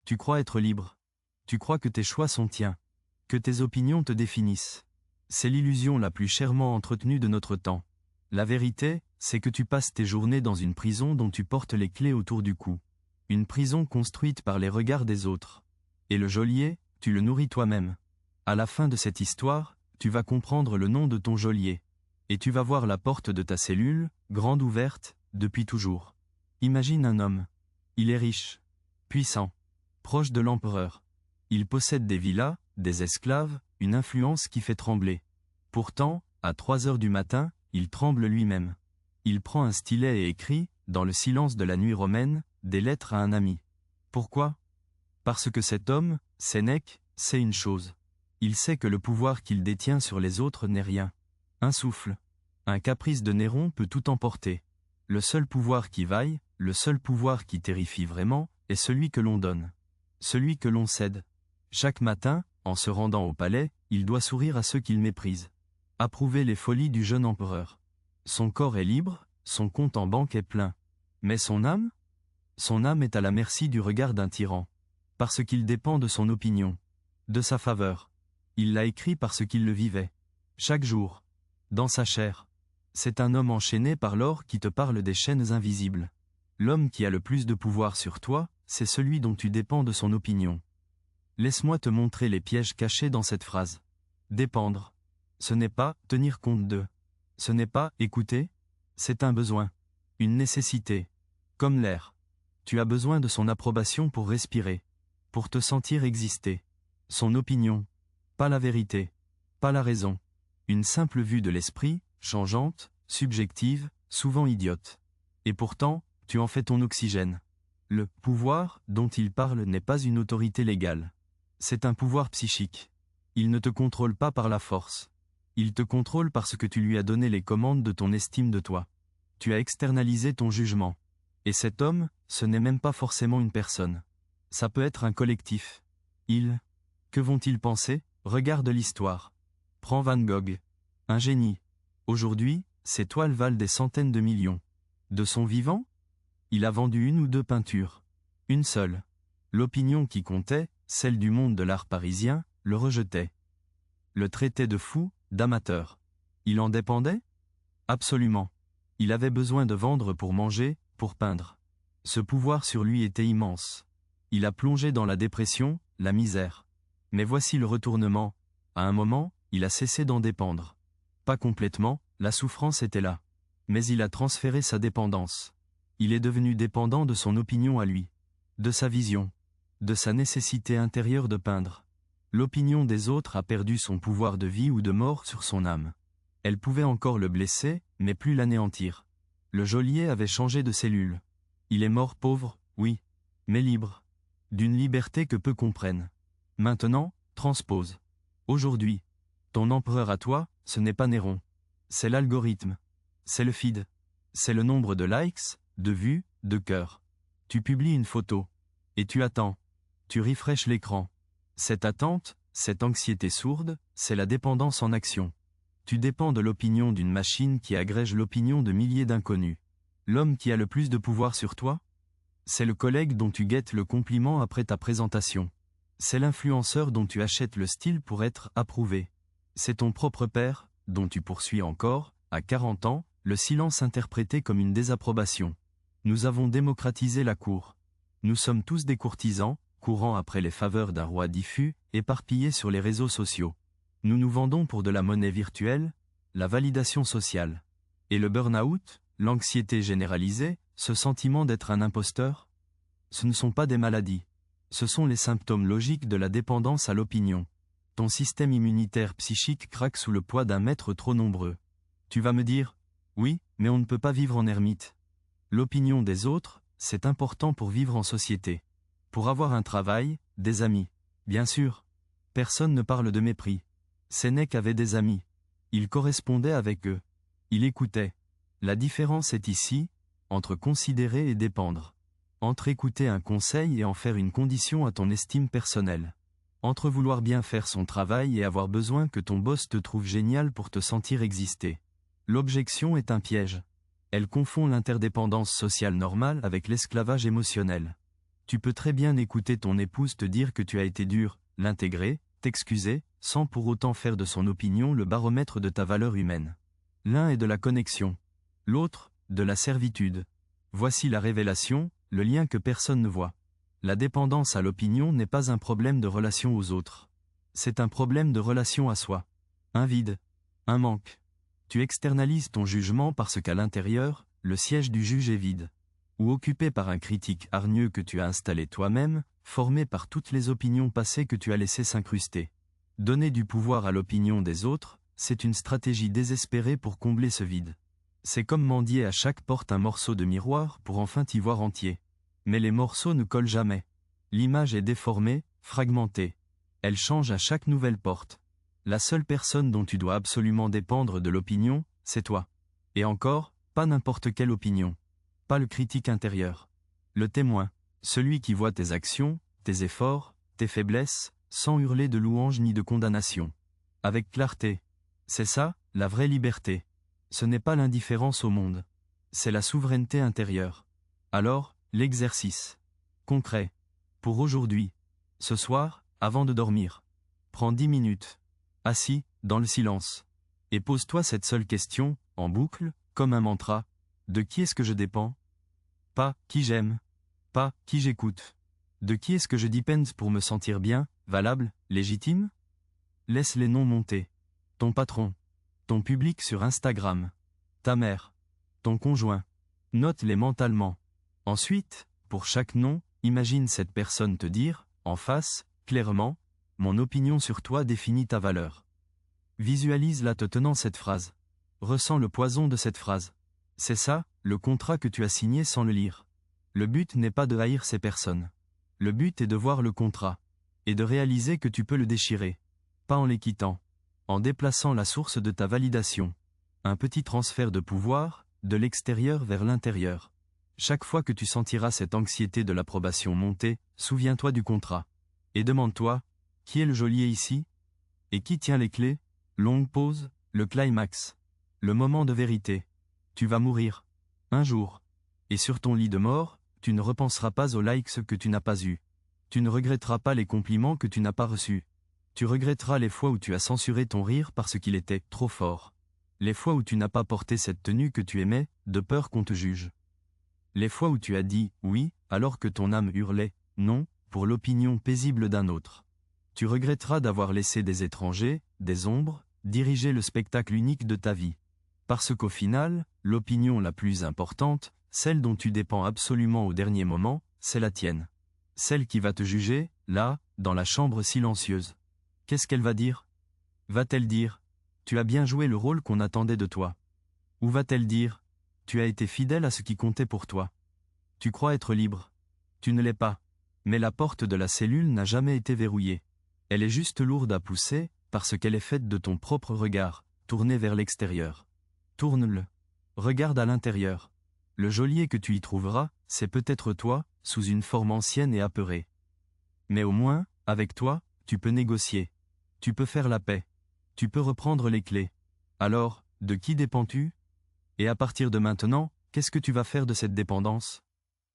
Tu crois être libre. Tu crois que tes choix sont tiens. Que tes opinions te définissent. C'est l'illusion la plus chèrement entretenue de notre temps. La vérité, c'est que tu passes tes journées dans une prison dont tu portes les clés autour du cou. Une prison construite par les regards des autres. Et le geôlier, tu le nourris toi-même. À la fin de cette histoire, tu vas comprendre le nom de ton geôlier. Et tu vas voir la porte de ta cellule, grande ouverte, depuis toujours. Imagine un homme. Il est riche, puissant, proche de l'empereur. Il possède des villas, des esclaves, une influence qui fait trembler. Pourtant, à 3 heures du matin, il tremble lui-même. Il prend un stylet et écrit, dans le silence de la nuit romaine, des lettres à un ami. Pourquoi ? Parce que cet homme, Sénèque, sait une chose. Il sait que le pouvoir qu'il détient sur les autres n'est rien. Un souffle. Un caprice de Néron peut tout emporter. Le seul pouvoir qui vaille, le seul pouvoir qui terrifie vraiment, est celui que l'on donne. Celui que l'on cède. Chaque matin, en se rendant au palais, il doit sourire à ceux qu'il méprise. Approuver les folies du jeune empereur. Son corps est libre, son compte en banque est plein. Mais son âme ? Son âme est à la merci du regard d'un tyran. Parce qu'il dépend de son opinion. De sa faveur. Il l'a écrit parce qu'il le vivait. Chaque jour. Dans sa chair. C'est un homme enchaîné par l'or qui te parle des chaînes invisibles. L'homme qui a le plus de pouvoir sur toi, c'est celui dont tu dépends de son opinion. Laisse-moi te montrer les pièges cachés dans cette phrase. Dépendre. Ce n'est pas tenir compte de. Ce n'est pas écouter. C'est un besoin. Une nécessité. Comme l'air. Tu as besoin de son approbation pour respirer. Pour te sentir exister. Son opinion. Pas la vérité. Pas la raison. Une simple vue de l'esprit, changeante, subjective, souvent idiote. Et pourtant, tu en fais ton oxygène. Le pouvoir dont il parle n'est pas une autorité légale. C'est un pouvoir psychique. Il ne te contrôle pas par la force. Il te contrôle parce que tu lui as donné les commandes de ton estime de toi. Tu as externalisé ton jugement. Et cet homme, ce n'est même pas forcément une personne. Ça peut être un collectif. Que vont-ils penser ? Regarde l'histoire. Prends Van Gogh. Un génie. Aujourd'hui, ses toiles valent des centaines de millions. De son vivant ? Il a vendu 1 ou 2 peintures. Une seule. L'opinion qui comptait, celle du monde de l'art parisien, le rejetait. Le traitait de fou, d'amateur. Il en dépendait ? Absolument. Il avait besoin de vendre pour manger, pour peindre. Ce pouvoir sur lui était immense. Il a plongé dans la dépression, la misère. Mais voici le retournement. À un moment, il a cessé d'en dépendre. Pas complètement, la souffrance était là. Mais il a transféré sa dépendance. Il est devenu dépendant de son opinion à lui. De sa vision. De sa nécessité intérieure de peindre. L'opinion des autres a perdu son pouvoir de vie ou de mort sur son âme. Elle pouvait encore le blesser, mais plus l'anéantir. Le geôlier avait changé de cellule. Il est mort pauvre, oui, mais libre. D'une liberté que peu comprennent. Maintenant, transpose. Aujourd'hui, ton empereur à toi, ce n'est pas Néron. C'est l'algorithme. C'est le feed. C'est le nombre de likes, de vues, de cœurs. Tu publies une photo. Et tu attends. Tu refreshes l'écran. Cette attente, cette anxiété sourde, c'est la dépendance en action. Tu dépends de l'opinion d'une machine qui agrège l'opinion de milliers d'inconnus. L'homme qui a le plus de pouvoir sur toi ? C'est le collègue dont tu guettes le compliment après ta présentation. C'est l'influenceur dont tu achètes le style pour être approuvé. C'est ton propre père, dont tu poursuis encore, à 40 ans, le silence interprété comme une désapprobation. Nous avons démocratisé la cour. Nous sommes tous des courtisans, courant après les faveurs d'un roi diffus, éparpillés sur les réseaux sociaux. Nous nous vendons pour de la monnaie virtuelle, la validation sociale. Et le burn-out, l'anxiété généralisée, ce sentiment d'être un imposteur ? Ce ne sont pas des maladies. Ce sont les symptômes logiques de la dépendance à l'opinion. Ton système immunitaire psychique craque sous le poids d'un maître trop nombreux. Tu vas me dire, oui, mais on ne peut pas vivre en ermite. L'opinion des autres, c'est important pour vivre en société. Pour avoir un travail, des amis. Bien sûr. Personne ne parle de mépris. Sénèque avait des amis. Il correspondait avec eux. Il écoutait. La différence est ici, entre considérer et dépendre. Entre écouter un conseil et en faire une condition à ton estime personnelle. Entre vouloir bien faire son travail et avoir besoin que ton boss te trouve génial pour te sentir exister. L'objection est un piège. Elle confond l'interdépendance sociale normale avec l'esclavage émotionnel. Tu peux très bien écouter ton épouse te dire que tu as été dur, l'intégrer, t'excuser, sans pour autant faire de son opinion le baromètre de ta valeur humaine. L'un est de la connexion, l'autre, de la servitude. Voici la révélation, le lien que personne ne voit. La dépendance à l'opinion n'est pas un problème de relation aux autres. C'est un problème de relation à soi. Un vide, un manque. Tu externalises ton jugement parce qu'à l'intérieur, le siège du juge est vide. Ou occupé par un critique hargneux que tu as installé toi-même, formé par toutes les opinions passées que tu as laissé s'incruster. Donner du pouvoir à l'opinion des autres, c'est une stratégie désespérée pour combler ce vide. C'est comme mendier à chaque porte un morceau de miroir pour enfin t'y voir entier. Mais les morceaux ne collent jamais. L'image est déformée, fragmentée. Elle change à chaque nouvelle porte. La seule personne dont tu dois absolument dépendre de l'opinion, c'est toi. Et encore, pas n'importe quelle opinion. Pas le critique intérieur. Le témoin, celui qui voit tes actions, tes efforts, tes faiblesses, sans hurler de louange ni de condamnation. Avec clarté. C'est ça, la vraie liberté. Ce n'est pas l'indifférence au monde. C'est la souveraineté intérieure. Alors, l'exercice. Concret. Pour aujourd'hui. Ce soir, avant de dormir. Prends 10 minutes. Assis, dans le silence. Et pose-toi cette seule question, en boucle, comme un mantra. De qui est-ce que je dépends? Pas qui j'aime. Pas qui j'écoute. De qui est-ce que je dépends pour me sentir bien, valable, légitime? Laisse les noms monter. Ton patron. Ton public sur Instagram. Ta mère. Ton conjoint. Note-les mentalement. Ensuite, pour chaque nom, imagine cette personne te dire, en face, clairement, mon opinion sur toi définit ta valeur. Visualise-la te tenant cette phrase. Ressens le poison de cette phrase. C'est ça, le contrat que tu as signé sans le lire. Le but n'est pas de haïr ces personnes. Le but est de voir le contrat. Et de réaliser que tu peux le déchirer. Pas en les quittant. En déplaçant la source de ta validation. Un petit transfert de pouvoir, de l'extérieur vers l'intérieur. Chaque fois que tu sentiras cette anxiété de l'approbation monter, souviens-toi du contrat. Et demande-toi, qui est le geôlier ici? Et qui tient les clés? Longue pause, le climax. Le moment de vérité. Tu vas mourir. Un jour. Et sur ton lit de mort, tu ne repenseras pas aux likes que tu n'as pas eus. Tu ne regretteras pas les compliments que tu n'as pas reçus. Tu regretteras les fois où tu as censuré ton rire parce qu'il était trop fort. Les fois où tu n'as pas porté cette tenue que tu aimais, de peur qu'on te juge. Les fois où tu as dit « oui » alors que ton âme hurlait « non » pour l'opinion paisible d'un autre. Tu regretteras d'avoir laissé des étrangers, des ombres, diriger le spectacle unique de ta vie. Parce qu'au final, l'opinion la plus importante, celle dont tu dépends absolument au dernier moment, c'est la tienne. Celle qui va te juger, là, dans la chambre silencieuse. Qu'est-ce qu'elle va dire? Va-t-elle dire « Tu as bien joué le rôle qu'on attendait de toi » Ou va-t-elle dire « Tu as été fidèle à ce qui comptait pour toi » Tu crois être libre. Tu ne l'es pas. Mais la porte de la cellule n'a jamais été verrouillée. Elle est juste lourde à pousser, parce qu'elle est faite de ton propre regard, tourné vers l'extérieur. Tourne-le. Regarde à l'intérieur. Le geôlier que tu y trouveras, c'est peut-être toi, sous une forme ancienne et apeurée. Mais au moins, avec toi, tu peux négocier. Tu peux faire la paix. Tu peux reprendre les clés. Alors, de qui dépends-tu? Et à partir de maintenant, qu'est-ce que tu vas faire de cette dépendance?